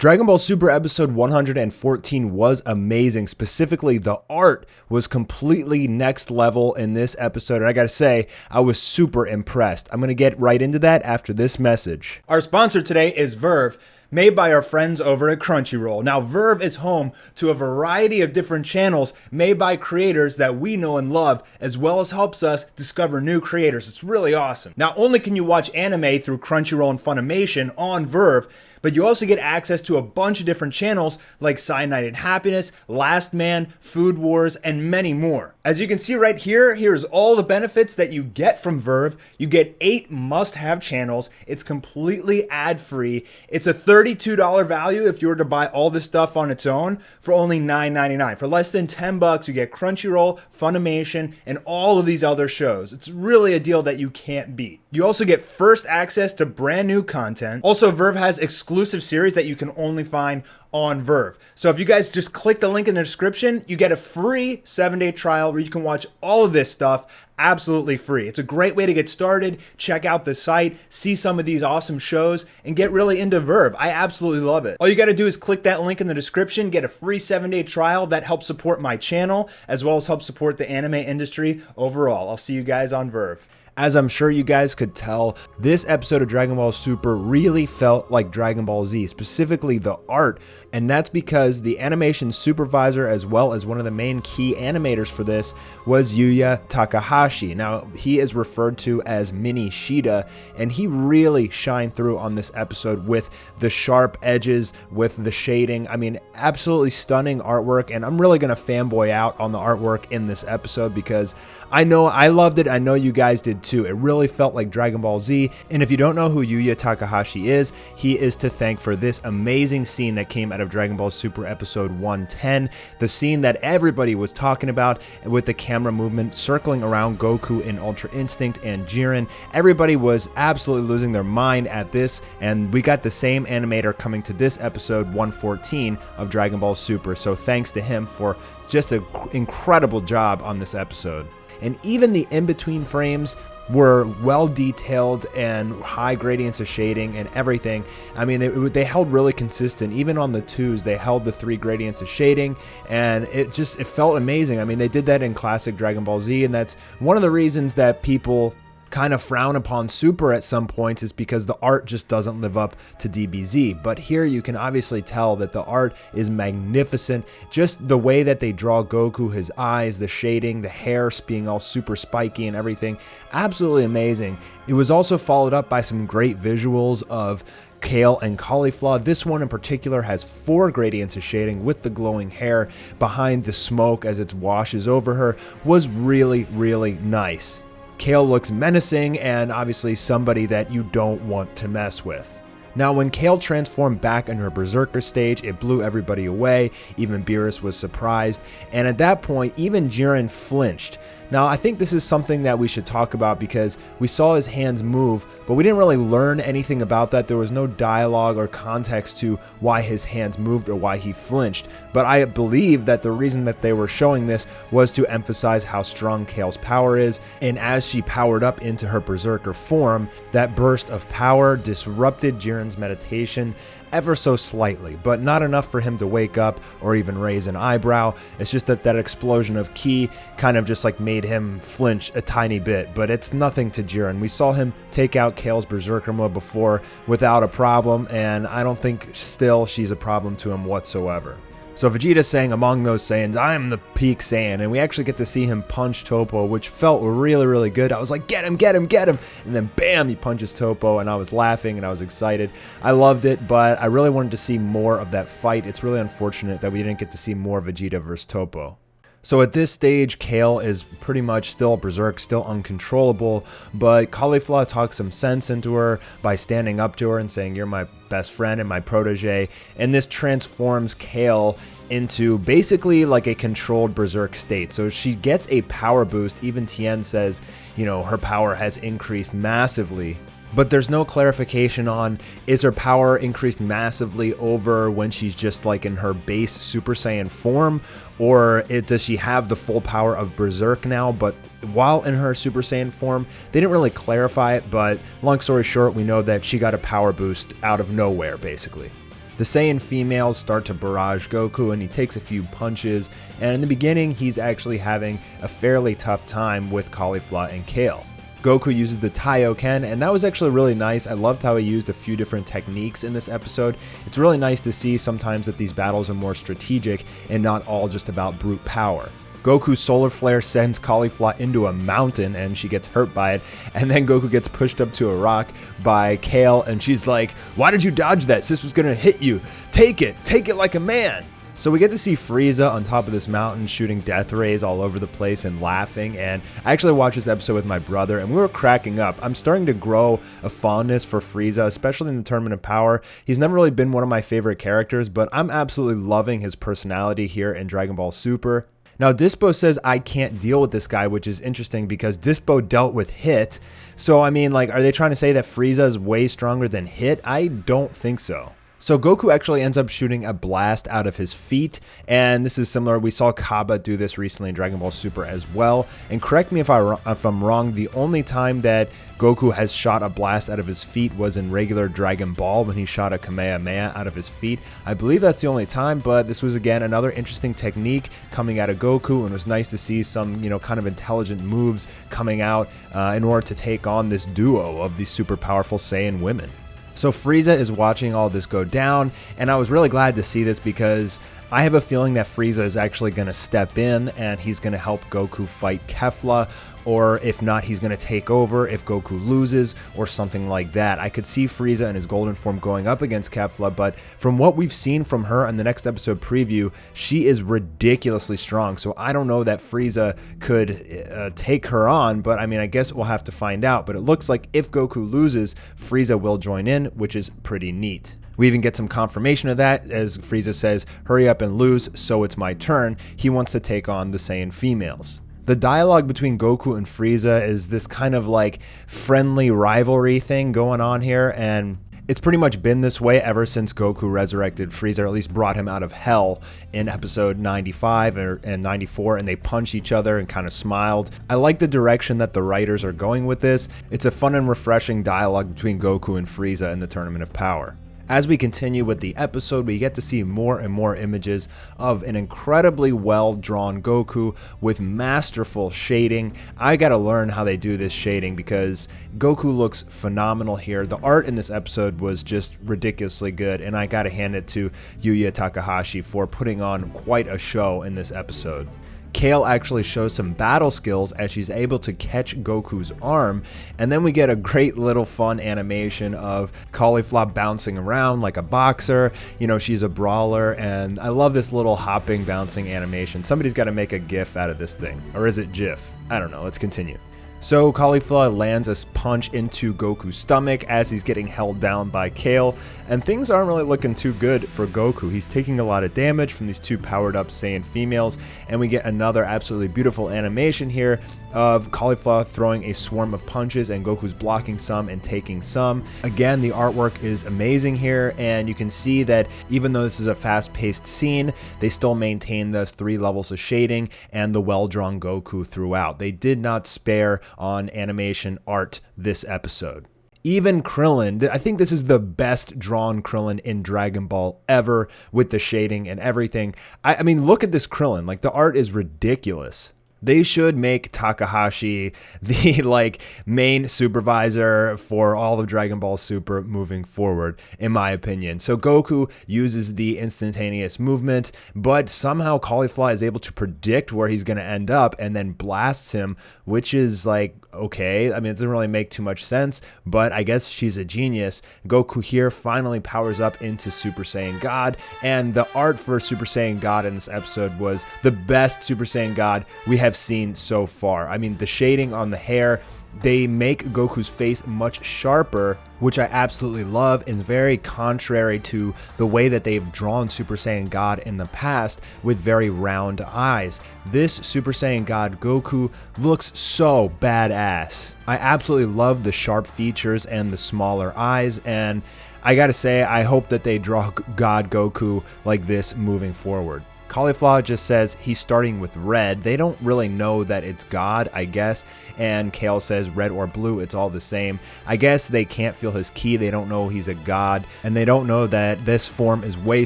Dragon Ball Super episode 114 was amazing. Specifically, the art was completely next level in this episode. And I gotta say, I was super impressed. I'm gonna get right into that after this message. Our sponsor today is Verve, made by our friends over at Crunchyroll. Now, Verve is home to a variety of different channels made by creators that we know and love, as well as helps us discover new creators. It's really awesome. Not only can you watch anime through Crunchyroll and Funimation on Verve, but you also get access to a bunch of different channels like Cyanide Happiness, Last Man, Food Wars, and many more. As you can see right here, here's all the benefits that you get from Verve. You get 8 must-have channels. It's completely ad-free. It's a $32 value if you were to buy all this stuff on its own for only $9.99. For less than $10, you get Crunchyroll, Funimation, and all of these other shows. It's really a deal that you can't beat. You also get first access to brand new content. Also, Verve has exclusive series that you can only find on Verve. So if you guys just click the link in the description, you get a free 7-day trial where you can watch all of this stuff absolutely free. It's a great way to get started, check out the site, see some of these awesome shows, and get really into Verve. I absolutely love it. All you got to do is click that link in the description, get a free 7-day trial. That helps support my channel, as well as help support the anime industry overall. I'll see you guys on Verve. As I'm sure you guys could tell, this episode of Dragon Ball Super really felt like Dragon Ball Z, specifically the art, and that's because the animation supervisor as well as one of the main key animators for this was Yuya Takahashi. Now, he is referred to as mini-Shida, and he really shined through on this episode with the sharp edges, with the shading. I mean, absolutely stunning artwork, and I'm really going to fanboy out on the artwork in this episode because I know I loved it. I know you guys did too. It really felt like Dragon Ball Z. And if you don't know who Yuya Takahashi is, he is to thank for this amazing scene that came out of Dragon Ball Super episode 110. The scene that everybody was talking about with the camera movement circling around Goku in Ultra Instinct and Jiren. Everybody was absolutely losing their mind at this. And we got the same animator coming to this episode 114 of Dragon Ball Super. So thanks to him for just an incredible job on this episode. And even the in-between frames were well detailed and high gradients of shading and everything. I mean, they held really consistent. Even on the 2s, they held the 3 gradients of shading, and it felt amazing. I mean, they did that in classic Dragon Ball Z, and that's one of the reasons that people kind of frown upon Super at some points, is because the art just doesn't live up to DBZ. But here you can obviously tell that the art is magnificent. Just the way that they draw Goku, his eyes, the shading, the hair being all super spiky and everything, absolutely amazing. It was also followed up by some great visuals of Kale and Caulifla. This one in particular has 4 gradients of shading with the glowing hair behind the smoke as it washes over her. Was really, really nice. Kale looks menacing and obviously somebody that you don't want to mess with. Now, when Kale transformed back in her Berserker stage, it blew everybody away. Even Beerus was surprised, and at that point, even Jiren flinched. Now, I think this is something that we should talk about because we saw his hands move, but we didn't really learn anything about that. There was no dialogue or context to why his hands moved or why he flinched. But I believe that the reason that they were showing this was to emphasize how strong Kale's power is. And as she powered up into her Berserker form, that burst of power disrupted Jiren's meditation ever so slightly, but not enough for him to wake up or even raise an eyebrow. It's just that explosion of ki kind of just like made him flinch a tiny bit, but it's nothing to Jiren. We saw him take out Kale's Berserker mode before without a problem, and I don't think still she's a problem to him whatsoever. So Vegeta's saying among those Saiyans, I am the peak Saiyan, and we actually get to see him punch Toppo, which felt really, really good. I was like, get him, get him, get him, and then bam, he punches Toppo, and I was laughing, and I was excited. I loved it, but I really wanted to see more of that fight. It's really unfortunate that we didn't get to see more Vegeta versus Toppo. So at this stage, Kale is pretty much still berserk, still uncontrollable, but Caulifla talks some sense into her by standing up to her and saying, you're my best friend and my protege, and this transforms Kale into basically like a controlled berserk state. So she gets a power boost. Even Tien says, you know, her power has increased massively. But there's no clarification on, is her power increased massively over when she's just like in her base Super Saiyan form, or does she have the full power of Berserk now? But while in her Super Saiyan form, they didn't really clarify it, but long story short, we know that she got a power boost out of nowhere, basically. The Saiyan females start to barrage Goku and he takes a few punches, and in the beginning he's actually having a fairly tough time with Caulifla and Kale. Goku uses the Taioken, and that was actually really nice. I loved how he used a few different techniques in this episode. It's really nice to see sometimes that these battles are more strategic and not all just about brute power. Goku's solar flare sends Caulifla into a mountain and she gets hurt by it, and then Goku gets pushed up to a rock by Kale and she's like, "Why did you dodge that? Sis was gonna hit you. Take it like a man." So we get to see Frieza on top of this mountain shooting death rays all over the place and laughing, and I actually watched this episode with my brother and we were cracking up. I'm starting to grow a fondness for Frieza, especially in the Tournament of Power. He's never really been one of my favorite characters, but I'm absolutely loving his personality here in Dragon Ball Super. Now, Dispo says I can't deal with this guy, which is interesting because Dispo dealt with Hit. So, I mean, like, are they trying to say that Frieza is way stronger than Hit? I don't think so. So Goku actually ends up shooting a blast out of his feet, and this is similar. We saw Kaba do this recently in Dragon Ball Super as well. And correct me if I'm wrong, the only time that Goku has shot a blast out of his feet was in regular Dragon Ball when he shot a Kamehameha out of his feet. I believe that's the only time, but this was again another interesting technique coming out of Goku, and it was nice to see some, kind of intelligent moves coming out in order to take on this duo of these super powerful Saiyan women. So Frieza is watching all this go down, and I was really glad to see this because I have a feeling that Frieza is actually going to step in and he's going to help Goku fight Kefla, or if not, he's going to take over if Goku loses or something like that. I could see Frieza in his golden form going up against Kefla, but from what we've seen from her in the next episode preview, she is ridiculously strong. So I don't know that Frieza could take her on, but I mean, I guess we'll have to find out. But it looks like if Goku loses, Frieza will join in, which is pretty neat. We even get some confirmation of that as Frieza says, "Hurry up and lose, so it's my turn." He wants to take on the Saiyan females. The dialogue between Goku and Frieza is this kind of like friendly rivalry thing going on here, and it's pretty much been this way ever since Goku resurrected Frieza, or at least brought him out of hell in episode 95 and 94, and they punched each other and kind of smiled. I like the direction that the writers are going with this. It's a fun and refreshing dialogue between Goku and Frieza in the Tournament of Power. As we continue with the episode, we get to see more and more images of an incredibly well-drawn Goku with masterful shading. I gotta learn how they do this shading because Goku looks phenomenal here. The art in this episode was just ridiculously good, and I gotta hand it to Yuya Takahashi for putting on quite a show in this episode. Kale actually shows some battle skills as she's able to catch Goku's arm, and then we get a great little fun animation of Caulifla bouncing around like a boxer. She's a brawler, and I love this little hopping, bouncing animation. Somebody's got to make a GIF out of this thing, or is it GIF? I don't know. Let's continue. So Caulifla lands a punch into Goku's stomach as he's getting held down by Kale, and things aren't really looking too good for Goku. He's taking a lot of damage from these two powered up Saiyan females, and we get another absolutely beautiful animation here of Caulifla throwing a swarm of punches and Goku's blocking some and taking some. Again, the artwork is amazing here, and you can see that even though this is a fast-paced scene, they still maintain those 3 levels of shading and the well-drawn Goku throughout. They did not spare on animation art this episode. Even Krillin, I think this is the best drawn Krillin in Dragon Ball ever with the shading and everything. I mean, look at this Krillin. Like, the art is ridiculous. They should make Takahashi the main supervisor for all of Dragon Ball Super moving forward, in my opinion. So Goku uses the instantaneous movement, but somehow Caulifla is able to predict where he's going to end up and then blasts him, which is okay. I mean, it doesn't really make too much sense, but I guess she's a genius. Goku here finally powers up into Super Saiyan God, and the art for Super Saiyan God in this episode was the best Super Saiyan God we have seen so far. I mean, the shading on the hair, they make Goku's face much sharper, which I absolutely love, and very contrary to the way that they've drawn Super Saiyan God in the past with very round eyes. This Super Saiyan God Goku looks so badass. I absolutely love the sharp features and the smaller eyes, and I gotta say, I hope that they draw God Goku like this moving forward. Caulifla just says he's starting with red. They don't really know that it's God, I guess. And Kale says red or blue, it's all the same. I guess they can't feel his ki. They don't know he's a god. And they don't know that this form is way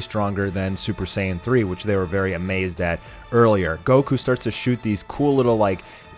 stronger than Super Saiyan 3, which they were very amazed at earlier. Goku starts to shoot these cool little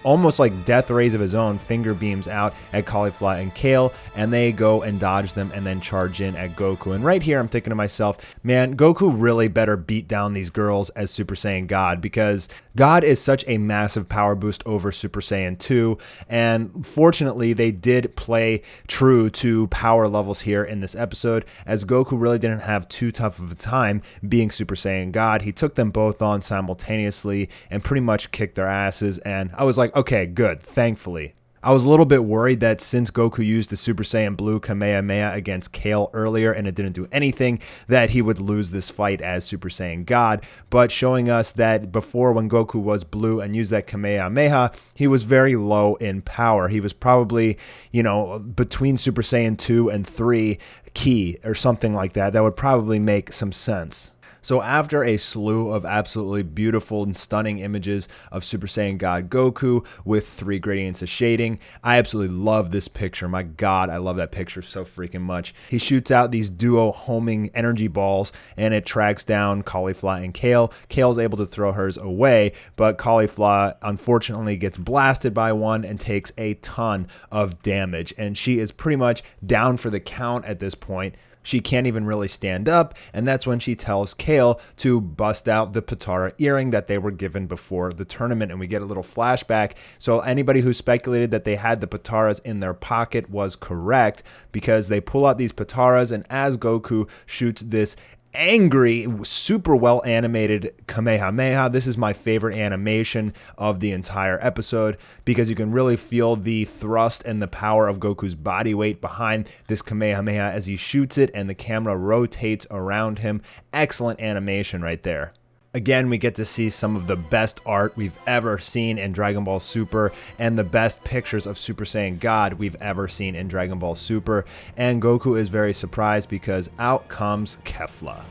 almost like death rays of his own finger beams out at Caulifla and Kale, and they go and dodge them and then charge in at Goku. And right here I'm thinking to myself, man, Goku really better beat down these girls as Super Saiyan God, because God is such a massive power boost over Super Saiyan 2, and fortunately they did play true to power levels here in this episode, as Goku really didn't have too tough of a time being Super Saiyan God. He took them both on simultaneously and pretty much kicked their asses, and I was like, okay, good, thankfully. I was a little bit worried that since Goku used the Super Saiyan Blue Kamehameha against Kale earlier and it didn't do anything, that he would lose this fight as Super Saiyan God, but showing us that before, when Goku was blue and used that Kamehameha, he was very low in power. He was probably, between Super Saiyan 2 and 3 ki or something like that. That would probably make some sense. So after a slew of absolutely beautiful and stunning images of Super Saiyan God Goku with 3 gradients of shading, I absolutely love this picture. My God, I love that picture so freaking much. He shoots out these duo homing energy balls and it tracks down Caulifla and Kale. Kale's able to throw hers away, but Caulifla unfortunately gets blasted by one and takes a ton of damage. And she is pretty much down for the count at this point. She can't even really stand up, and that's when she tells Kale to bust out the Potara earring that they were given before the tournament, and we get a little flashback. So anybody who speculated that they had the Potaras in their pocket was correct, because they pull out these Potaras, and as Goku shoots this angry, super well animated Kamehameha. This is my favorite animation of the entire episode, because you can really feel the thrust and the power of Goku's body weight behind this Kamehameha as he shoots it and the camera rotates around him. Excellent animation right there. Again, we get to see some of the best art we've ever seen in Dragon Ball Super and the best pictures of Super Saiyan God we've ever seen in Dragon Ball Super. And Goku is very surprised because out comes Kefla.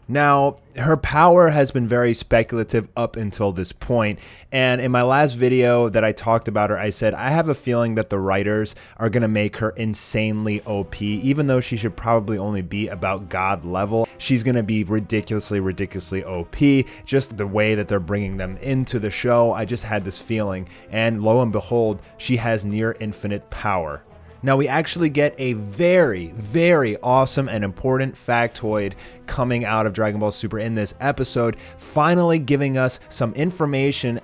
Now, her power has been very speculative up until this point, and in my last video that I talked about her, I said I have a feeling that the writers are going to make her insanely OP, even though she should probably only be about God level. She's going to be ridiculously OP, just the way that they're bringing them into the show. I just had this feeling, and lo and behold, she has near infinite power. Now we actually get a very awesome and important factoid coming out of Dragon Ball Super in this episode, finally giving us some information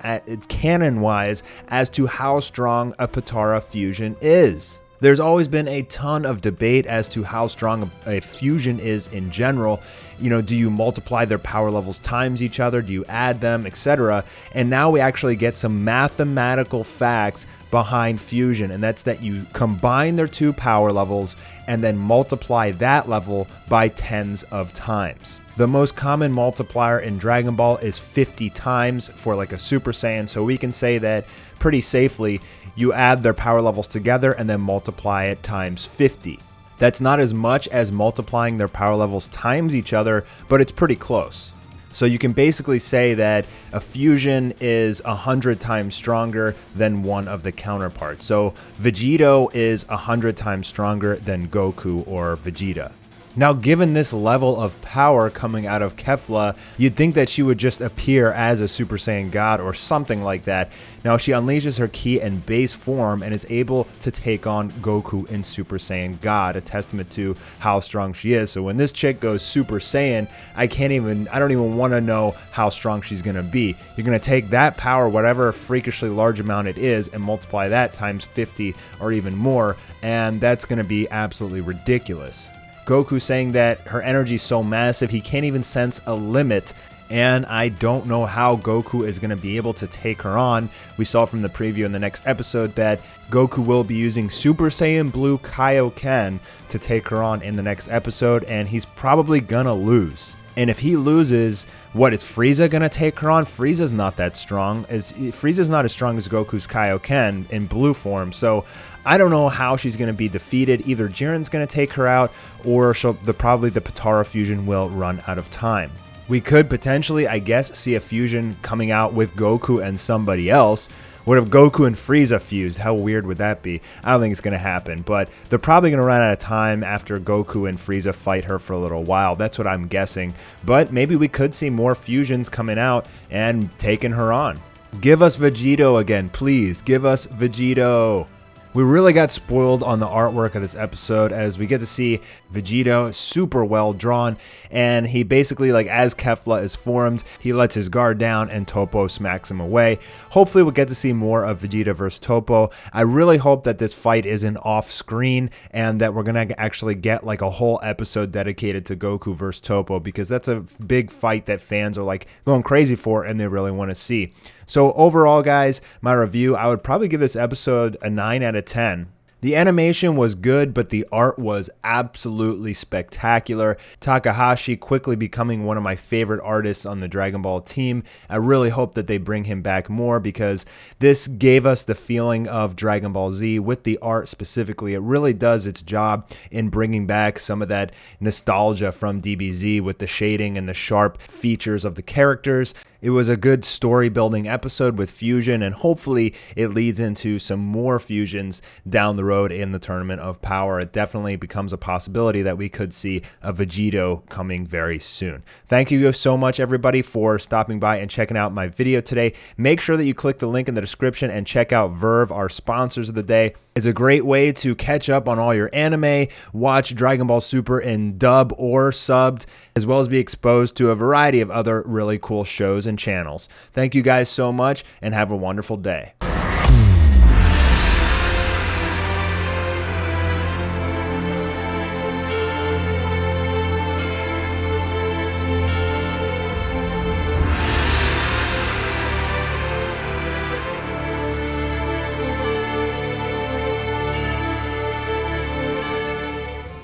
canon-wise as to how strong a Potara fusion is. There's always been a ton of debate as to how strong a fusion is in general. Do you multiply their power levels times each other? Do you add them, etc.? And now we actually get some mathematical facts behind fusion, and that's that you combine their 2 power levels and then multiply that level by tens of times. The most common multiplier in Dragon Ball is 50 times for like a Super Saiyan, so we can say that pretty safely you add their power levels together and then multiply it times 50. That's not as much as multiplying their power levels times each other, but it's pretty close. So you can basically say that a fusion is 100 times stronger than one of the counterparts. So Vegito is 100 times stronger than Goku or Vegeta. Now, given this level of power coming out of Kefla, you'd think that she would just appear as a Super Saiyan God or something like that. Now, she unleashes her ki in base form and is able to take on Goku in Super Saiyan God, a testament to how strong she is. So when this chick goes Super Saiyan, I don't even want to know how strong she's going to be. You're going to take that power, whatever freakishly large amount it is, and multiply that times 50 or even more, and that's going to be absolutely ridiculous. Goku saying that her energy is so massive he can't even sense a limit, and I don't know how Goku is going to be able to take her on. We saw from the preview in the next episode that Goku will be using Super Saiyan Blue Kaioken to take her on in the next episode, and he's probably gonna lose. And if he loses, what, is Frieza going to take her on? Frieza's not that strong. Frieza's not as strong as Goku's Kaioken in blue form, so I don't know how she's going to be defeated. Either Jiren's going to take her out, or probably the Potara fusion will run out of time. We could potentially, I guess, see a fusion coming out with Goku and somebody else. What if Goku and Frieza fused? How weird would that be? I don't think it's going to happen, but they're probably going to run out of time after Goku and Frieza fight her for a little while. That's what I'm guessing. But maybe we could see more fusions coming out and taking her on. Give us Vegito again, please. Give us Vegito. We really got spoiled on the artwork of this episode as we get to see Vegito super well drawn, and he basically, like, as Kefla is formed, he lets his guard down and Topo smacks him away. Hopefully we'll get to see more of Vegeta versus Topo. I really hope that this fight isn't off screen and that we're gonna actually get like a whole episode dedicated to Goku versus Topo, because that's a big fight that fans are like going crazy for and they really want to see. So overall, guys, my review, I would probably give this episode a 9 out of 10. The animation was good, but the art was absolutely spectacular. Takahashi quickly becoming one of my favorite artists on the Dragon Ball team. I really hope that they bring him back more, because this gave us the feeling of Dragon Ball Z with the art specifically. It really does its job in bringing back some of that nostalgia from DBZ with the shading and the sharp features of the characters. It was a good story building episode with fusion, and hopefully it leads into some more fusions down the road in the Tournament of Power. It definitely becomes a possibility that we could see a Vegito coming very soon. Thank you so much, everybody, for stopping by and checking out my video today. Make sure that you click the link in the description and check out Verve, our sponsors of the day. It's a great way to catch up on all your anime, watch Dragon Ball Super in dub or subbed, as well as be exposed to a variety of other really cool shows and channels. Thank you guys so much, and have a wonderful day.